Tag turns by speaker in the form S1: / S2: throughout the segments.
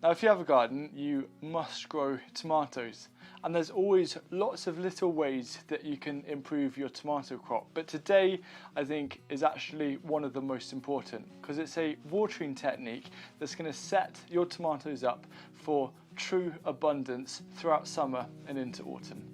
S1: Now, if you have a garden, you must grow tomatoes, and there's always lots of little ways that you can improve your tomato crop. But today, I think, is actually one of the most important, because it's a watering technique that's going to set your tomatoes up for true abundance throughout summer and into autumn.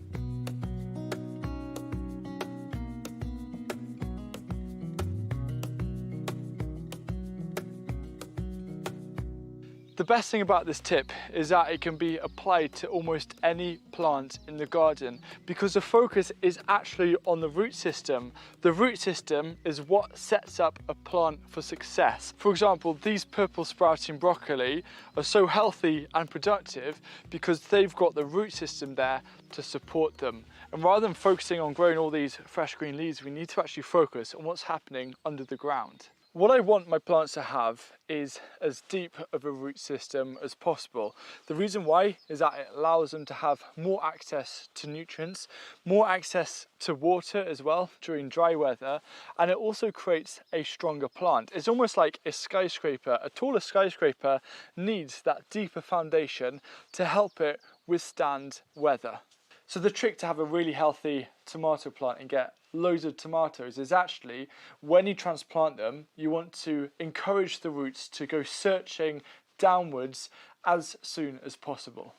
S1: The best thing about this tip is that it can be applied to almost any plant in the garden, because the focus is actually on the root system. The root system is what sets up a plant for success. For example, these purple sprouting broccoli are so healthy and productive because they've got the root system there to support them. And rather than focusing on growing all these fresh green leaves, we need to actually focus on what's happening under the ground. What I want my plants to have is as deep of a root system as possible. The reason why is that it allows them to have more access to nutrients, more access to water as well during dry weather, and it also creates a stronger plant. It's almost like a skyscraper. A taller skyscraper needs that deeper foundation to help it withstand weather. So the trick to have a really healthy tomato plant and get loads of tomatoes is actually, when you transplant them, you want to encourage the roots to go searching downwards as soon as possible.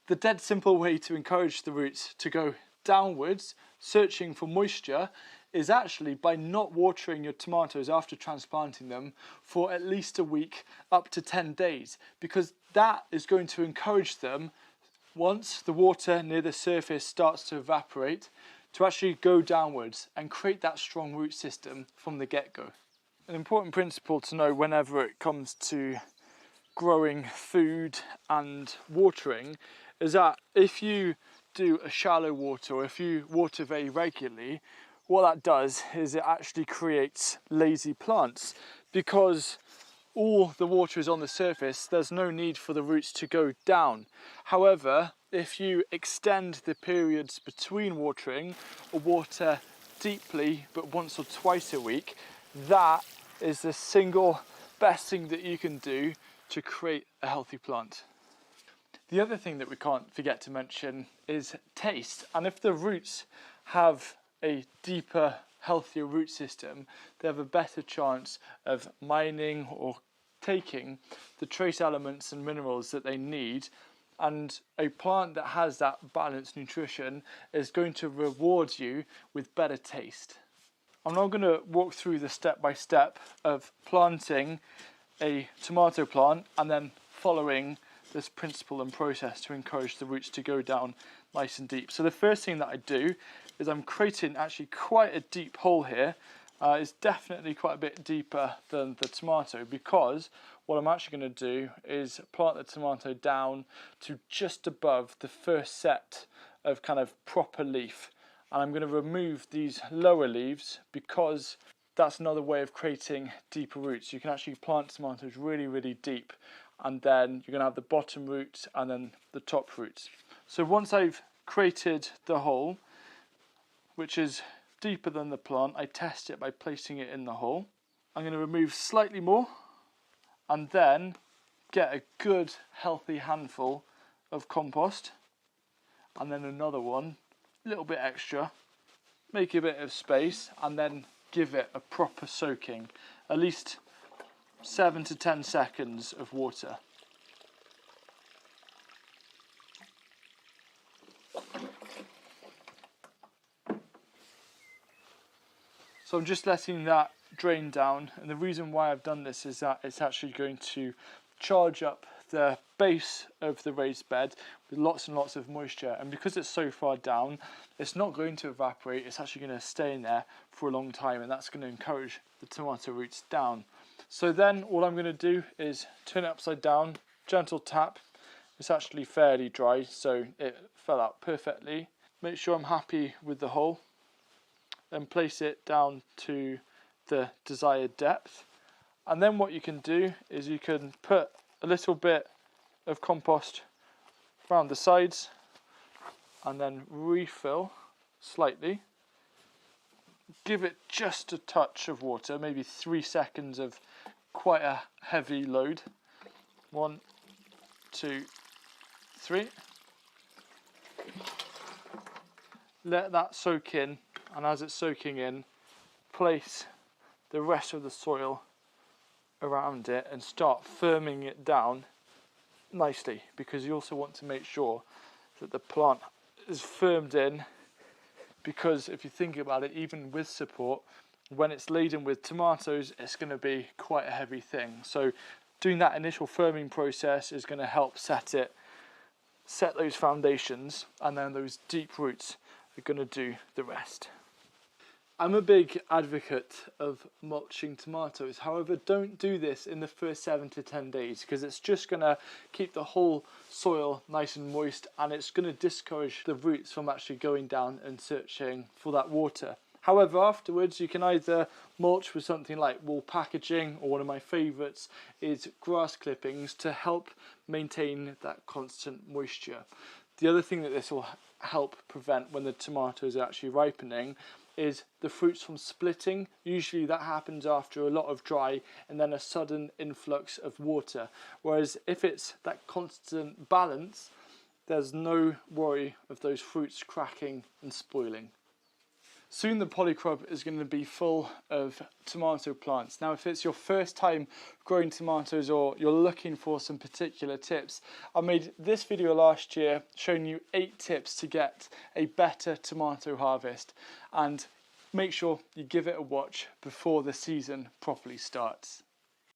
S1: The dead simple way to encourage the roots to go downwards, searching for moisture, is actually by not watering your tomatoes after transplanting them for at least a week, up to 10 days, because that is going to encourage them, once the water near the surface starts to evaporate, to actually go downwards and create that strong root system from the get-go. An important principle to know whenever it comes to growing food and watering is that if you do a shallow water, or if you water very regularly, what that does is it actually creates lazy plants, because all the water is on the surface. There's no need for the roots to go down. However, if you extend the periods between watering, or water deeply but once or twice a week, that is the single best thing that you can do to create a healthy plant. The other thing that we can't forget to mention is taste. And if the roots have a deeper, healthier root system, they have a better chance of mining or taking the trace elements and minerals that they need. And a plant that has that balanced nutrition is going to reward you with better taste. I'm now going to walk through the step-by-step of planting a tomato plant and then following this principle and process to encourage the roots to go down nice and deep. So the first thing that I do is I'm creating actually quite a deep hole here. It's definitely quite a bit deeper than the tomato, because what I'm actually going to do is plant the tomato down to just above the first set of kind of proper leaf. And I'm going to remove these lower leaves, because that's another way of creating deeper roots. You can actually plant tomatoes really, really deep, and then you're going to have the bottom roots and then the top roots. So once I've created the hole, which is deeper than the plant, I test it by placing it in the hole. I'm going to remove slightly more and then get a good healthy handful of compost, and then another one, a little bit extra, make a bit of space, and then give it a proper soaking, at least 7 to 10 seconds of water. So I'm just letting that drain down, and the reason why I've done this is that it's actually going to charge up the base of the raised bed with lots and lots of moisture, and because it's so far down, it's not going to evaporate. It's actually going to stay in there for a long time, and that's going to encourage the tomato roots down. So then all I'm going to do is turn it upside down, gentle tap. It's actually fairly dry, so it fell out perfectly. Make sure I'm happy with the hole, and place it down to the desired depth. And then what you can do is you can put a little bit of compost around the sides and then refill slightly. Give it just a touch of water, maybe 3 seconds of quite a heavy load. 1, 2, 3. Let that soak in, and as it's soaking in, place the rest of the soil around it and start firming it down nicely, because you also want to make sure that the plant is firmed in, because if you think about it, even with support, when it's laden with tomatoes, it's going to be quite a heavy thing. So doing that initial firming process is going to help set those foundations, and then those deep roots are going to do the rest. I'm a big advocate of mulching tomatoes. However, don't do this in the first 7 to 10 days, because it's just going to keep the whole soil nice and moist, and it's going to discourage the roots from actually going down and searching for that water. However, afterwards you can either mulch with something like wool packaging, or one of my favourites is grass clippings to help maintain that constant moisture. The other thing that this will help prevent when the tomatoes are actually ripening is the fruits from splitting. Usually that happens after a lot of dry and then a sudden influx of water. Whereas if it's that constant balance, there's no worry of those fruits cracking and spoiling. Soon the polycrop is going to be full of tomato plants. Now, if it's your first time growing tomatoes, or you're looking for some particular tips, I made this video last year showing you 8 tips to get a better tomato harvest, and make sure you give it a watch before the season properly starts.